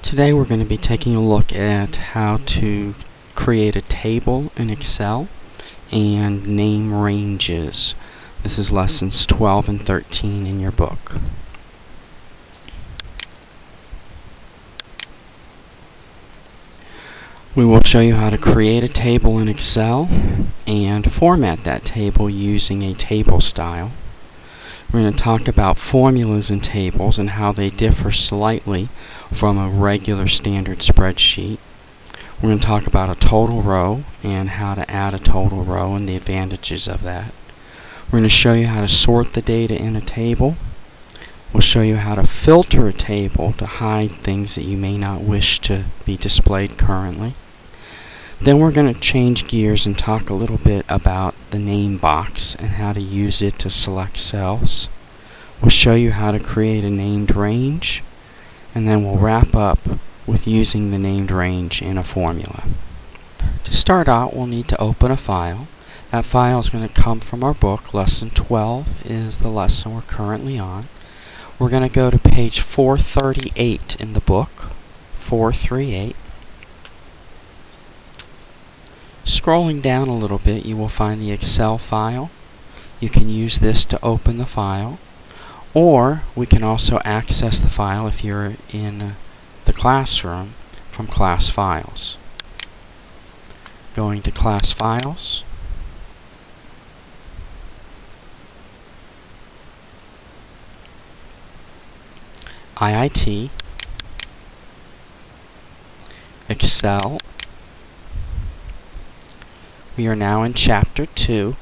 Today we're going to be taking a look at how to create a table in Excel and name ranges. This is lessons 12 and 13 in your book. We will show you how to create a table in Excel and format that table using a table style. We're going to talk about formulas in tables and how they differ slightly from a regular standard spreadsheet. We're going to talk about a total row and how to add a total row and the advantages of that. We're going to show you how to sort the data in a table. We'll show you how to filter a table to hide things that you may not wish to be displayed currently. Then we're going to change gears and talk a little bit about the name box and how to use it to select cells. We'll show you how to create a named range, and then we'll wrap up with using the named range in a formula. To start out, we'll need to open a file. That file is going to come from our book. Lesson 12 is the lesson we're currently on. We're going to go to page 438 in the book, 438. Scrolling down a little bit, you will find the Excel file. You can use this to open the file, or we can also access the file if you're in the classroom from Class Files. Going to Class Files, IIT, Excel. We are now in Chapter 2.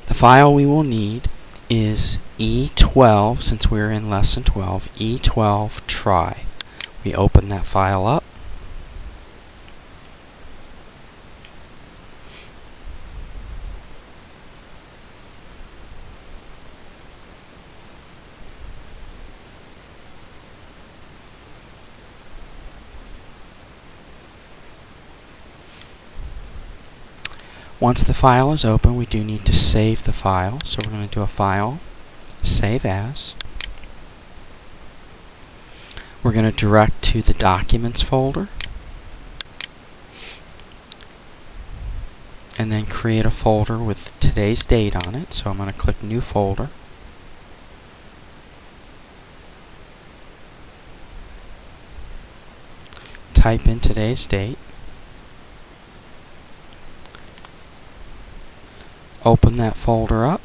The file we will need is E12, since we're in Lesson 12, E12 try. We open that file up. Once the file is open, we do need to save the file. So we're going to do a File, Save As. We're going to direct to the Documents folder, and then create a folder with today's date on it. So I'm going to click New Folder. Type in today's date. Open that folder up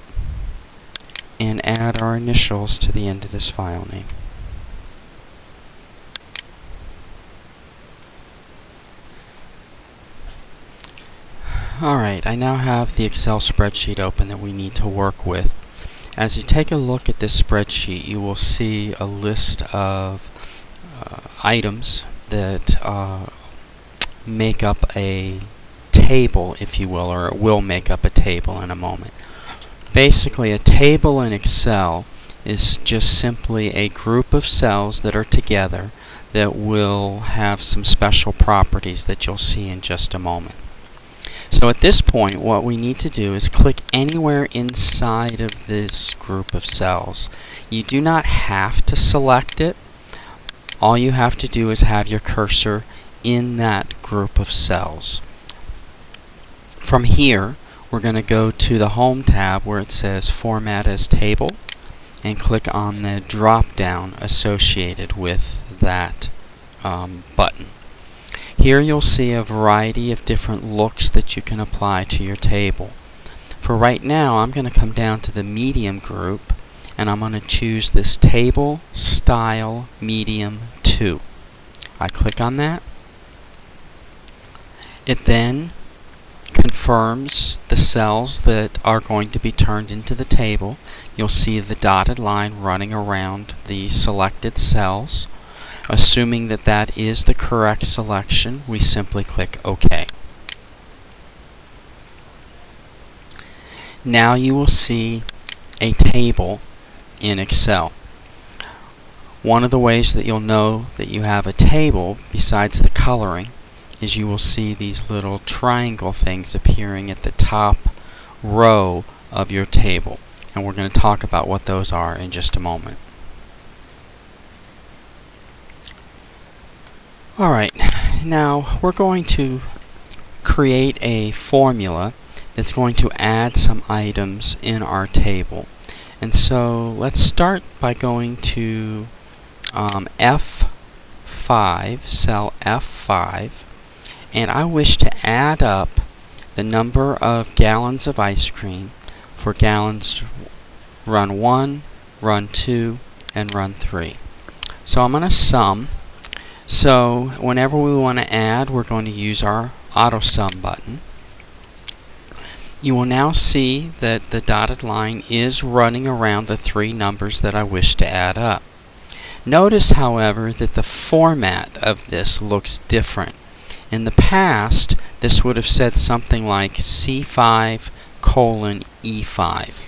and add our initials to the end of this file name. Alright, I now have the Excel spreadsheet open that we need to work with. As you take a look at this spreadsheet, you will see a list of items that make up a table, if you will, or it will make up a table in a moment. Basically, a table in Excel is just simply a group of cells that are together that will have some special properties that you'll see in just a moment. So at this point, what we need to do is click anywhere inside of this group of cells. You do not have to select it. All you have to do is have your cursor in that group of cells. From here, we're going to go to the Home tab where it says Format as Table and click on the drop-down associated with that button. Here you'll see a variety of different looks that you can apply to your table. For right now, I'm going to come down to the Medium group and I'm going to choose this Table Style Medium 2. I click on that. It then confirms the cells that are going to be turned into the table. You'll see the dotted line running around the selected cells. Assuming that that is the correct selection, we simply click OK. Now you will see a table in Excel. One of the ways that you'll know that you have a table, besides the coloring, is you will see these little triangle things appearing at the top row of your table. and we're going to talk about what those are in just a moment. Alright, now we're going to create a formula that's going to add some items in our table. And so let's start by going to F5, cell F5, and I wish to add up the number of gallons of ice cream for gallons run 1, run 2, and run 3. So I'm going to sum. So whenever we want to add, we're going to use our auto sum button. You will now see that the dotted line is running around the 3 numbers that I wish to add up. Notice, however, that the format of this looks different. In the past, this would have said something like C5 colon E5.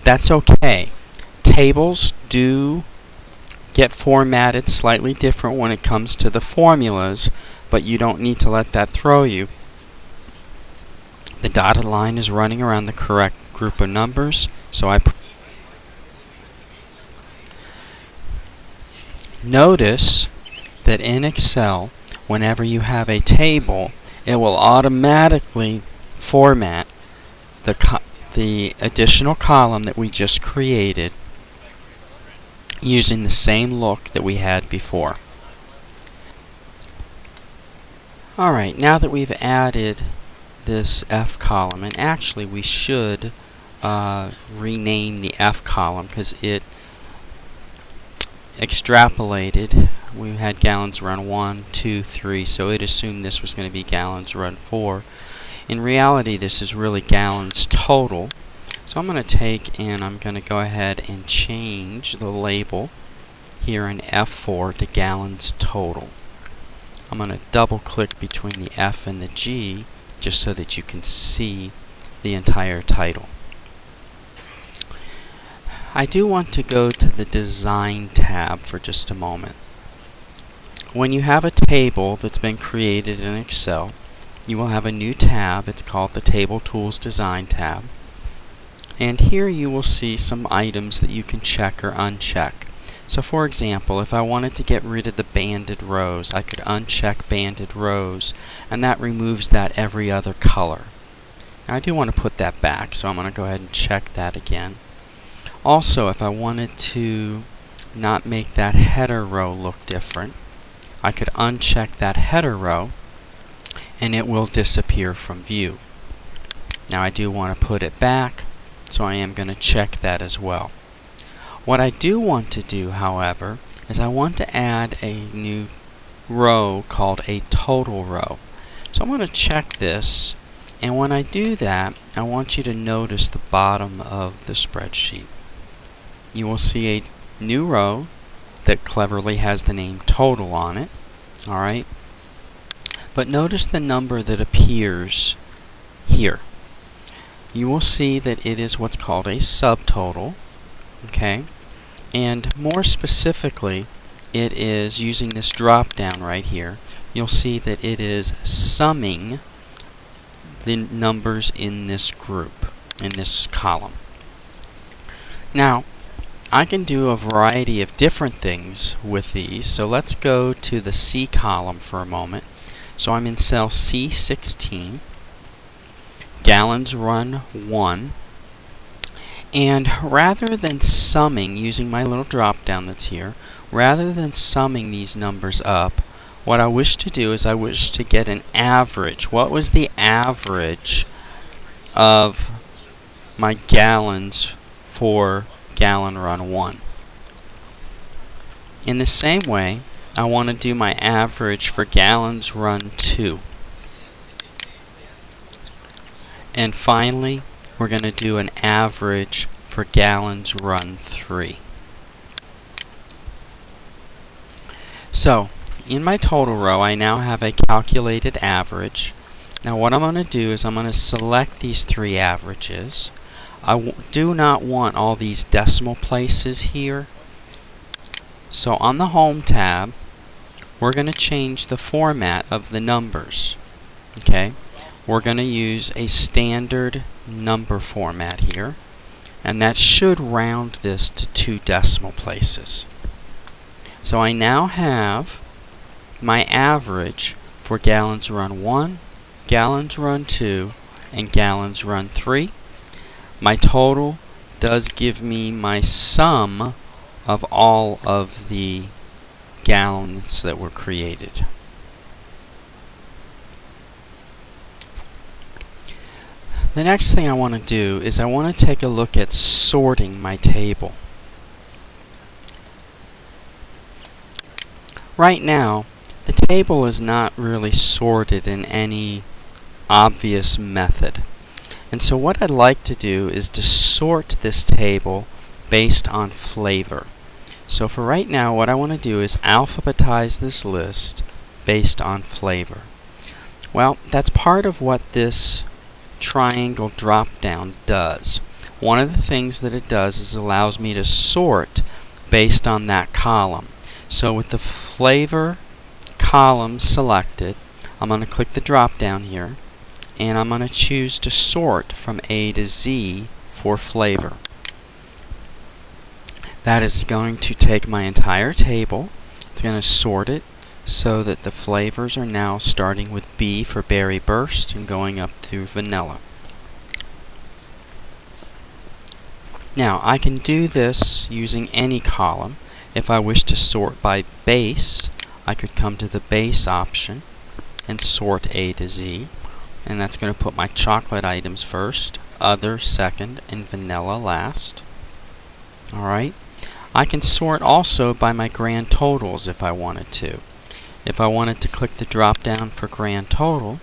That's okay. Tables do get formatted slightly different when it comes to the formulas, but you don't need to let that throw you. The dotted line is running around the correct group of numbers, so notice that in Excel, whenever you have a table, it will automatically format the additional column that we just created using the same look that we had before. Alright, now that we've added this F column, and actually we should rename the F column because it extrapolated. We had gallons run 1, 2, 3, so it assumed this was going to be gallons run 4. In reality, this is really gallons total. So I'm going to take and I'm going to go ahead and change the label here in F4 to gallons total. I'm going to double click between the F and the G just so that you can see the entire title. I do want to go to the Design tab for just a moment. When you have a table that's been created in Excel, you will have a new tab. It's called the Table Tools Design tab. And here you will see some items that you can check or uncheck. So for example, if I wanted to get rid of the banded rows, I could uncheck banded rows, and that removes that every other color. Now I do want to put that back, so I'm going to go ahead and check that again. Also, if I wanted to not make that header row look different, I could uncheck that header row, and it will disappear from view. Now I do want to put it back, so I am going to check that as well. What I do want to do, however, is I want to add a new row called a total row. So I'm going to check this, and when I do that, I want you to notice the bottom of the spreadsheet. You will see a new row that cleverly has the name total on it. Alright? But notice the number that appears here. You will see that it is what's called a subtotal. Okay? And more specifically, it is using this drop down right here. You'll see that it is summing the numbers in this group, in this column. Now, I can do a variety of different things with these, so let's go to the C column for a moment. So I'm in cell C16, gallons run 1, and rather than summing, using my little drop down that's here, rather than summing these numbers up, what I wish to do is I wish to get an average. What was the average of my gallons for gallon run 1? In the same way, I want to do my average for gallons run 2. And finally, we're going to do an average for gallons run 3. So, in my total row, I now have a calculated average. Now what I'm going to do is I'm going to select these 3 averages. I do not want all these decimal places here. So on the Home tab, we're going to change the format of the numbers. Okay? We're going to use a standard number format here. and that should round this to 2 decimal places. So I now have my average for gallons run 1, gallons run 2, and gallons run 3. My total does give me my sum of all of the gallons that were created. The next thing I want to do is I want to take a look at sorting my table. Right now, the table is not really sorted in any obvious method. And so what I'd like to do is to sort this table based on flavor. So for right now, what I want to do is alphabetize this list based on flavor. Well, that's part of what this triangle drop down does. One of the things that it does is allows me to sort based on that column. So with the flavor column selected, I'm going to click the drop down here, and I'm going to choose to sort from A to Z for flavor. That is going to take my entire table. It's going to sort it so that the flavors are now starting with B for Berry Burst and going up to vanilla. Now I can do this using any column. If I wish to sort by base, I could come to the base option and sort A to Z, and that's going to put my chocolate items first, other second, and vanilla last. Alright. I can sort also by my grand totals if I wanted to. If I wanted to click the drop down for grand total,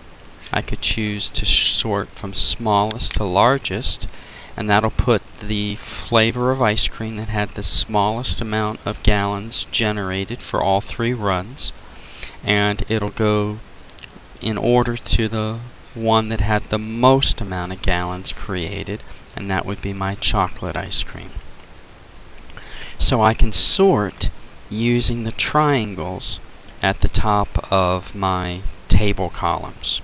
I could choose to sort from smallest to largest, and that'll put the flavor of ice cream that had the smallest amount of gallons generated for all 3 runs, and it'll go in order to the one that had the most amount of gallons created, and that would be my chocolate ice cream. So I can sort using the triangles at the top of my table columns.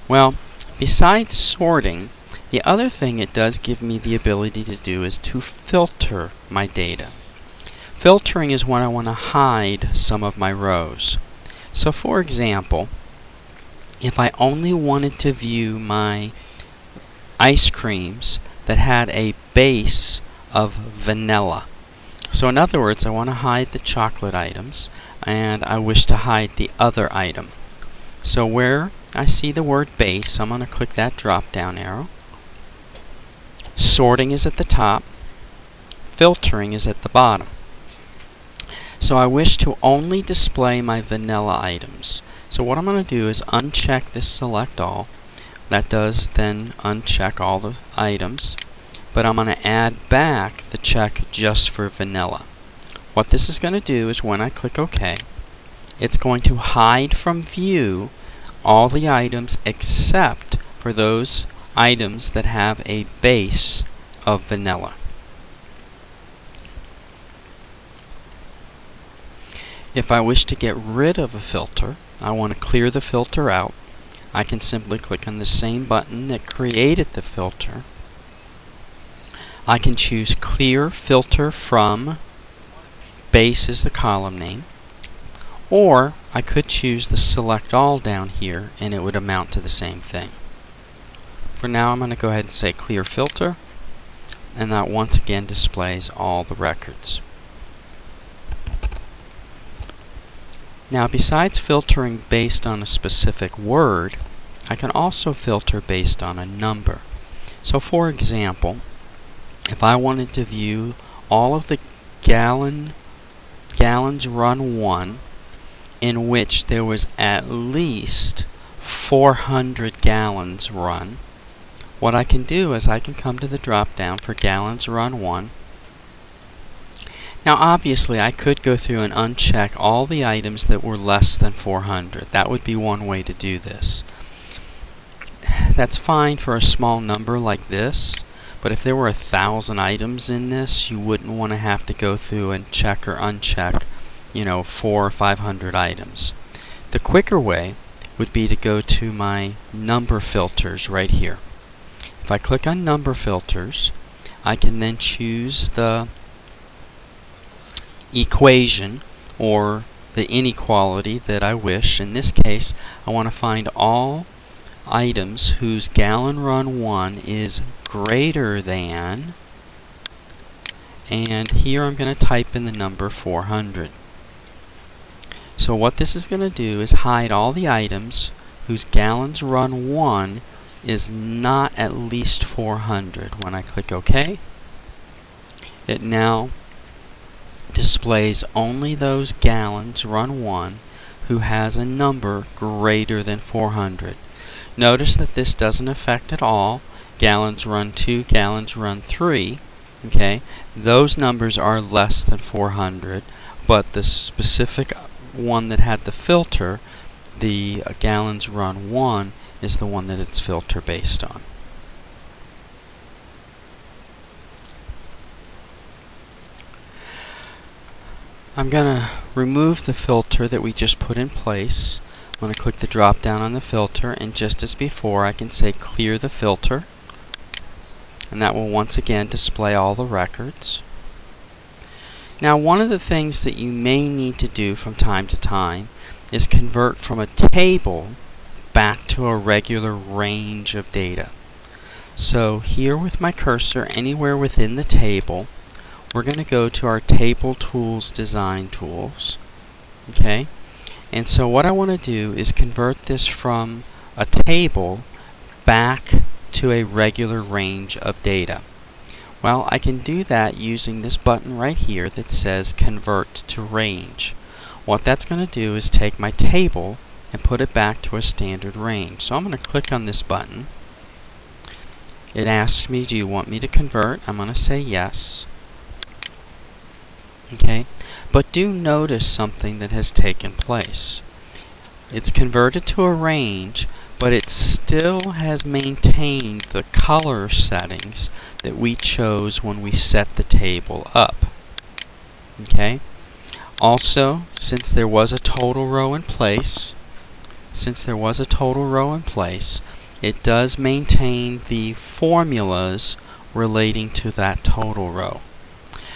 Well, besides sorting, the other thing it does give me the ability to do is to filter my data. Filtering is when I want to hide some of my rows. So for example, if I only wanted to view my ice creams that had a base of vanilla. So in other words, I want to hide the chocolate items, and I wish to hide the other item. So where I see the word base, I'm going to click that drop down arrow. Sorting is at the top, filtering is at the bottom. So I wish to only display my vanilla items. So what I'm going to do is uncheck this select all. That does then uncheck all the items, but I'm going to add back the check just for vanilla. What this is going to do is when I click OK, it's going to hide from view all the items except for those items that have a base of vanilla. If I wish to get rid of a filter, I want to clear the filter out, I can simply click on the same button that created the filter. I can choose Clear Filter From, base is the column name, or I could choose the Select All down here and it would amount to the same thing. For now I'm going to go ahead and say Clear Filter, and that once again displays all the records. Now besides filtering based on a specific word, I can also filter based on a number. So for example, if I wanted to view all of the gallons run 1 in which there was at least 400 gallons run, what I can do is I can come to the drop down for gallons run 1. Now obviously I could go through and uncheck all the items that were less than 400. That would be one way to do this. That's fine for a small number like this, but if there were 1,000 items in this, you wouldn't want to have to go through and check or uncheck, 400 or 500 items. The quicker way would be to go to my number filters right here. If I click on number filters, I can then choose the equation or the inequality that I wish. In this case, I want to find all items whose gallon run 1 is greater than, and here I'm going to type in the number 400. So what this is going to do is hide all the items whose gallons run 1 is not at least 400. When I click OK, it now displays only those gallons run 1 who has a number greater than 400. Notice that this doesn't affect at all gallons run 2, gallons run 3. Okay, those numbers are less than 400, but the specific one that had the filter, the gallons run 1, is the one that it's filter based on. I'm going to remove the filter that we just put in place. I'm going to click the drop down on the filter, and just as before, I can say clear the filter, and that will once again display all the records. Now, one of the things that you may need to do from time to time is convert from a table back to a regular range of data. So here with my cursor anywhere within the table, we're going to go to our Table Tools Design Tools. Okay? And so what I want to do is convert this from a table back to a regular range of data. Well, I can do that using this button right here that says Convert to Range. What that's going to do is take my table and put it back to a standard range. So I'm going to click on this button. It asks me, do you want me to convert? I'm going to say yes. Okay, but do notice something that has taken place. It's converted to a range, but it still has maintained the color settings that we chose when we set the table up. Okay. Also, since there was a total row in place, it does maintain the formulas relating to that total row.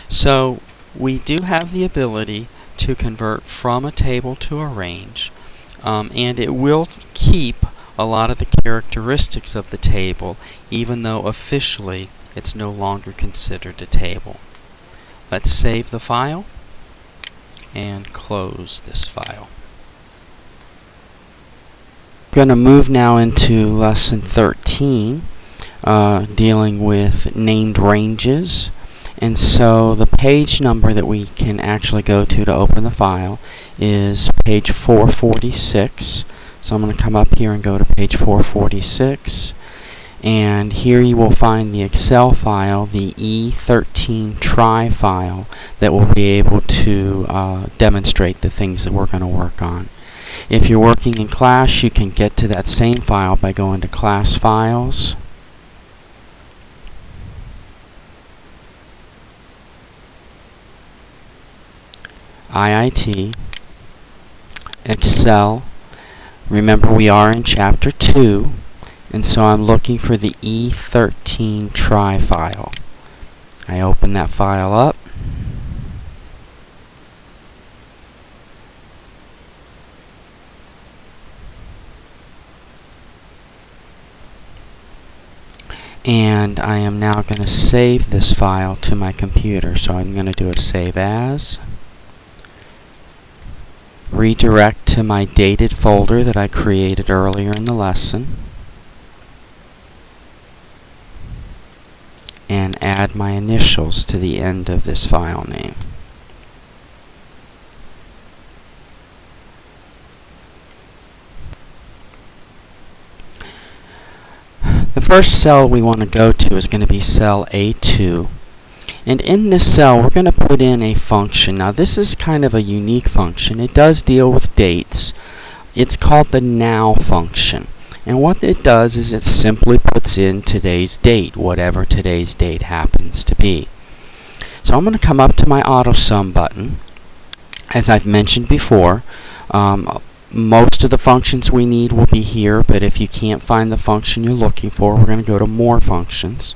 So we do have the ability to convert from a table to a range, and it will keep a lot of the characteristics of the table, even though officially it's no longer considered a table. Let's save the file and close this file. I'm going to move now into lesson 13, dealing with named ranges. And so the page number that we can actually go to open the file is page 446. So I'm going to come up here and go to page 446. And here you will find the Excel file, the E13 try file, that will be able to demonstrate the things that we're going to work on. If you're working in Class, you can get to that same file by going to Class Files, IIT, Excel. Remember, we are in Chapter 2, and so I'm looking for the E13 try file. I open that file up. And I am now going to save this file to my computer. So I'm going to do a Save As. Redirect to my dated folder that I created earlier in the lesson. And add my initials to the end of this file name. The first cell we want to go to is going to be cell A2. And in this cell, we're going to put in a function. Now, this is kind of a unique function. It does deal with dates. It's called the now function. And what it does is it simply puts in today's date, whatever today's date happens to be. So I'm going to come up to my AutoSum button. As I've mentioned before, most of the functions we need will be here, but if you can't find the function you're looking for, we're going to go to More Functions.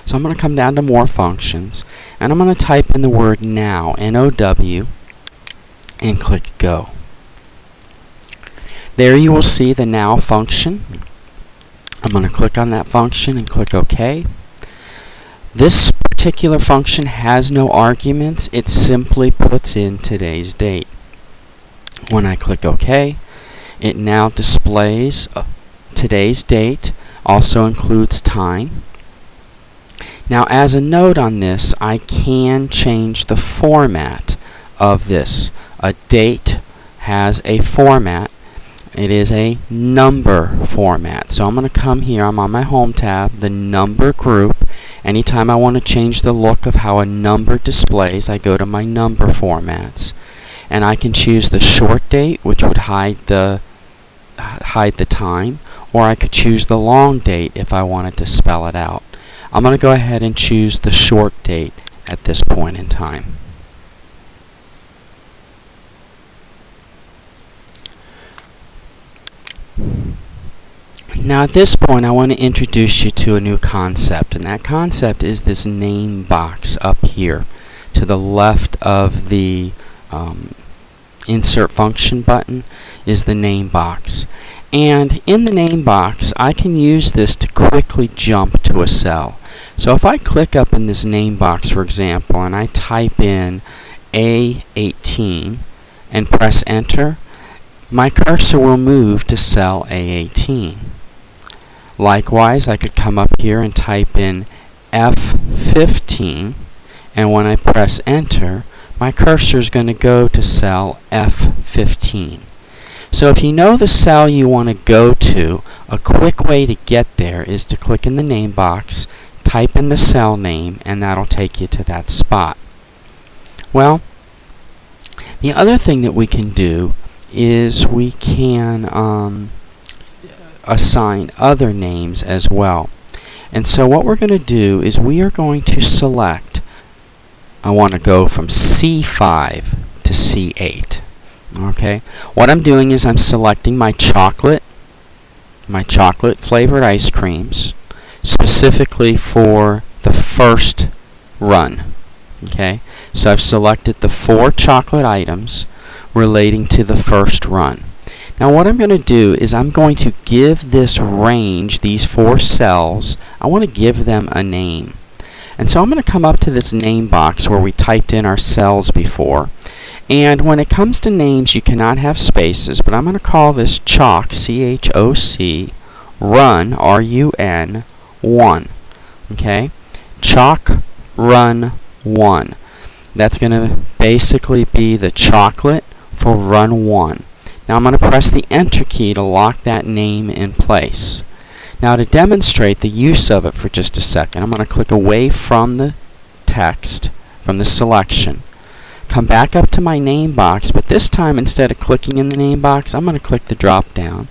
So I'm going to come down to More Functions, and I'm going to type in the word Now, N-O-W, and click Go. There you will see the Now function. I'm going to click on that function and click OK. This particular function has no arguments. It simply puts in today's date. When I click OK, it now displays today's date, also includes time. Now, as a note on this, I can change the format of this. A date has a format. It is a number format. So I'm going to come here, I'm on my Home tab, the number group. Anytime I want to change the look of how a number displays, I go to my number formats. And I can choose the short date, which would hide the time, or I could choose the long date if I wanted to spell it out. I'm going to go ahead and choose the short date at this point in time. Now at this point I want to introduce you to a new concept, and that concept is this name box up here to the left of the Insert Function button is the name box. And in the name box I can use this to quickly jump to a cell. So if I click up in this name box, for example, and I type in A18 and press enter, my cursor will move to cell A18. Likewise, I could come up here and type in F15, and when I press enter, my cursor is going to go to cell F15. So if you know the cell you want to go to, a quick way to get there is to click in the name box, type in the cell name, and that'll take you to that spot. Well, the other thing that we can do is we can assign other names as well. And so what we're going to do is we are going to select, I want to go from C5 to C8. Okay, what I'm doing is I'm selecting my chocolate flavored ice creams specifically for the first run. Okay, so I've selected the 4 chocolate items relating to the first run. Now what I'm going to do is I'm going to give this range, these 4 cells, I want to give them a name. And so I'm going to come up to this name box where we typed in our cells before. And when it comes to names, you cannot have spaces, but I'm going to call this Choc, C-H-O-C, Run, R-U-N, 1. Okay? Choc Run 1. That's going to basically be the chocolate for Run 1. Now I'm going to press the Enter key to lock that name in place. Now to demonstrate the use of it for just a second, I'm going to click away from the text, from the selection, come back up to my name box, but this time instead of clicking in the name box, I'm going to click the drop down,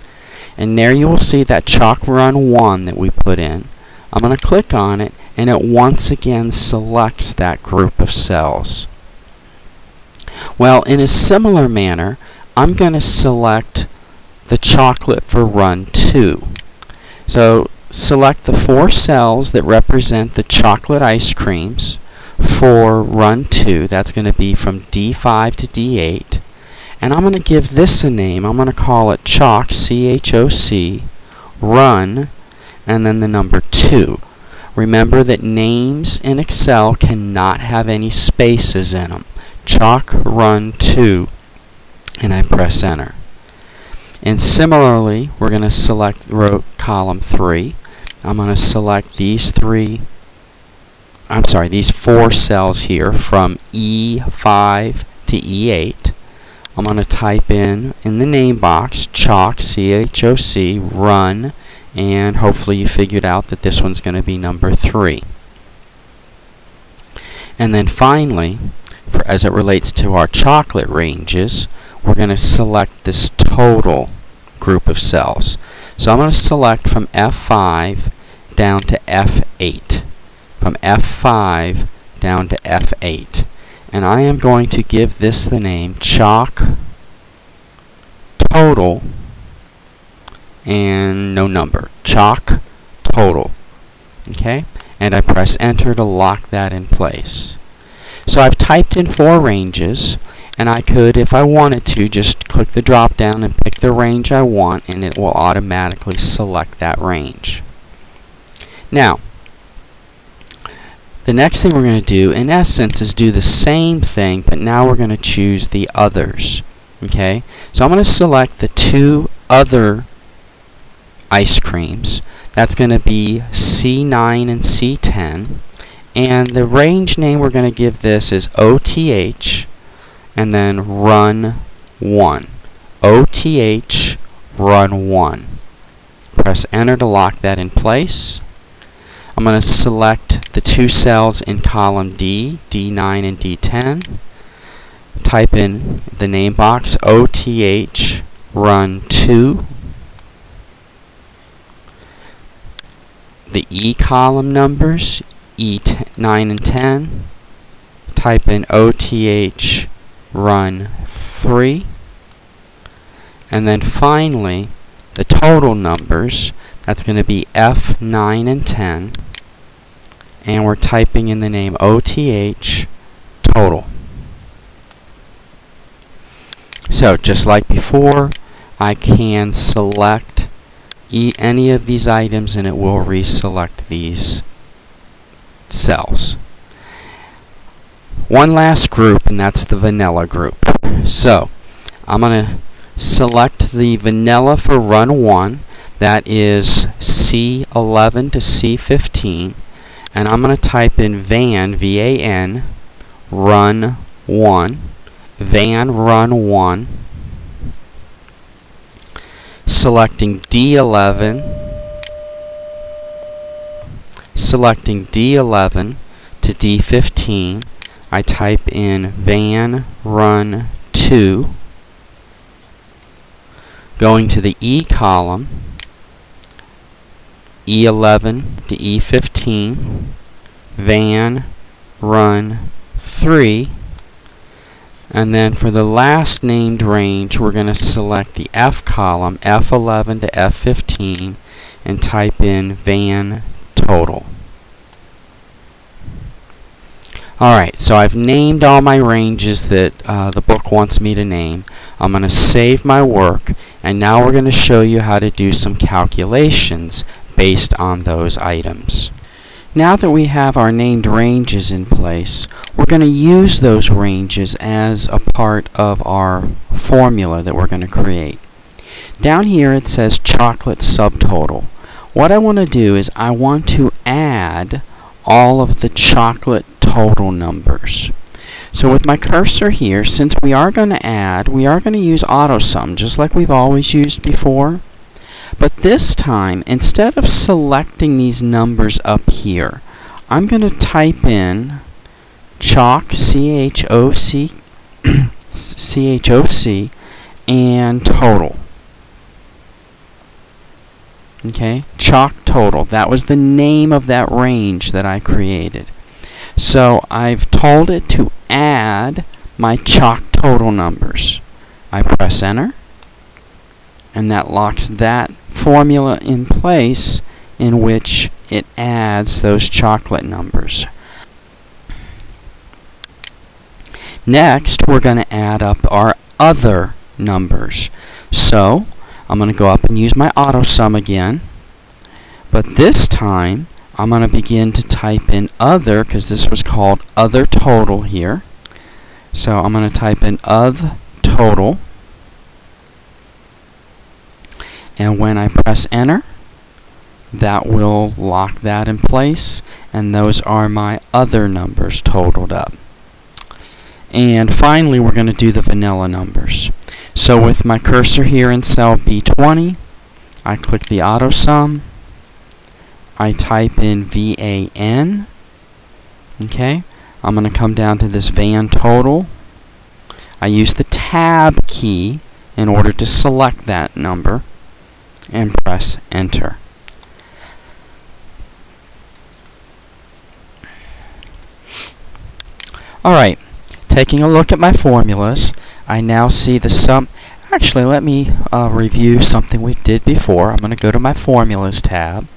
and there you will see that Choc Run 1 that we put in. I'm going to click on it, and it once again selects that group of cells. Well, in a similar manner, I'm going to select the chocolate for Run 2. So select the 4 cells that represent the chocolate ice creams for Run 2. That's going to be from D5 to D8. And I'm going to give this a name. I'm going to call it Choc, C-H-O-C, Run, and then the number 2. Remember that names in Excel cannot have any spaces in them. Choc Run 2, and I press enter. And similarly, we're going to select row column 3. I'm going to select these 4 cells here from E5 to E8. I'm going to type in the name box Choc, C-H-O-C, Run, and hopefully you figured out that this one's going to be number 3. And then finally, as it relates to our chocolate ranges, we're going to select this total group of cells. So I'm going to select from F5 down to F8. From F5 down to F8. And I am going to give this the name Choc Total and no number. Choc Total. Okay? and I press enter to lock that in place. So I've typed in 4 ranges, and I could, if I wanted to, just click the drop down and pick the range I want, and it will automatically select that range. Now, the next thing we're going to do, in essence, is do the same thing, but now we're going to choose the others. Okay? So I'm going to select the 2 other ice creams. That's going to be C9 and C10. And the range name we're going to give this is OTH, and then run 1. OTH, run 1. Press enter to lock that in place. I'm going to select the 2 cells in column D, D9 and D10. Type in the name box OTH, run 2. The E column numbers, E9 and 10. Type in OTH, run 3. And then finally, the total numbers, that's going to be F9 and 10. And we're typing in the name OTH, total. So, just like before, I can select any of these items and it will reselect these cells. One last group, and that's the vanilla group. So, I'm going to select the vanilla for run 1. That is C11 to C15. And I'm going to type in van, V-A-N, run 1. Van run 1. Selecting D11. Selecting D11 to D15. I type in van run 2. Going to the E column, E11 to E15, van run 3, and then for the last named range we're going to select the F column, F11 to F15, and type in van total. Alright, so I've named all my ranges that the book wants me to name. I'm going to save my work, and now we're going to show you how to do some calculations based on those items. Now that we have our named ranges in place, we're going to use those ranges as a part of our formula that we're going to create. Down here it says chocolate subtotal. What I want to do is I want to add all of the chocolate total numbers. So with my cursor here, since we are going to add, we are going to use AutoSum just like we've always used before. But this time, instead of selecting these numbers up here, I'm going to type in Choc, C-H-O-C, C-H-O-C, and total. Okay, Choc total. That was the name of that range that I created. So I've told it to add my Choc total numbers. I press enter, and that locks that formula in place in which it adds those chocolate numbers. Next, we're going to add up our other numbers. So, I'm going to go up and use my AutoSum again, but this time I'm going to begin to type in other, because this was called other total here. So I'm going to type in oth total, and when I press enter, that will lock that in place, and those are my other numbers totaled up. And finally, we're going to do the vanilla numbers. So with my cursor here in cell B20, I click the AutoSum. I type in VAN. Okay, I'm going to come down to this van total. I use the tab key in order to select that number and press enter. Alright, taking a look at my formulas, I now see the sum. Actually, let me review something we did before. I'm going to go to my formulas tab,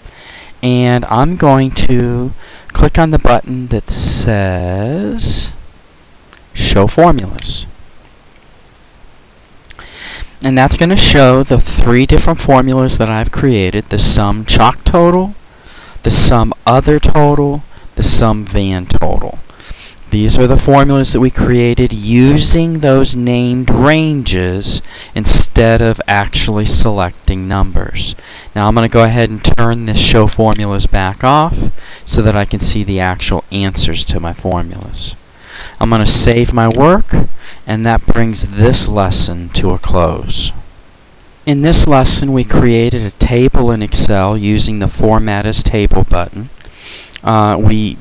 and I'm going to click on the button that says Show Formulas. And that's going to show the 3 different formulas that I've created: the sum chalk total, the sum other total, the sum van total. These are the formulas that we created using those named ranges instead of actually selecting numbers. Now I'm going to go ahead and turn this Show Formulas back off so that I can see the actual answers to my formulas. I'm going to save my work, and that brings this lesson to a close. In this lesson, we created a table in Excel using the Format as Table button. We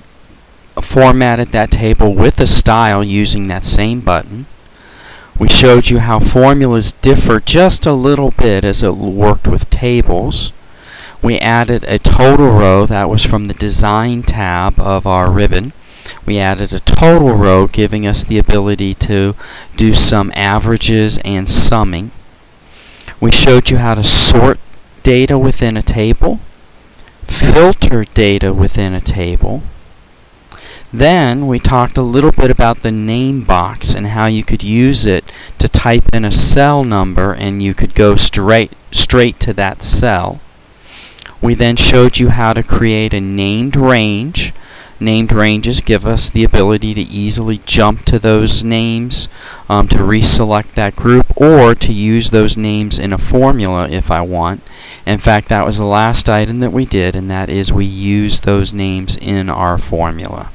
formatted that table with a style using that same button. We showed you how formulas differ just a little bit as it worked with tables. We added a total row that was from the Design tab of our ribbon. We added a total row, giving us the ability to do some averages and summing. We showed you how to sort data within a table, filter data within a table. Then we talked a little bit about the name box and how you could use it to type in a cell number and you could go straight to that cell. We then showed you how to create a named range. Named ranges give us the ability to easily jump to those names, to reselect that group, or to use those names in a formula if I want. In fact, that was the last item that we did, and that is we use those names in our formula.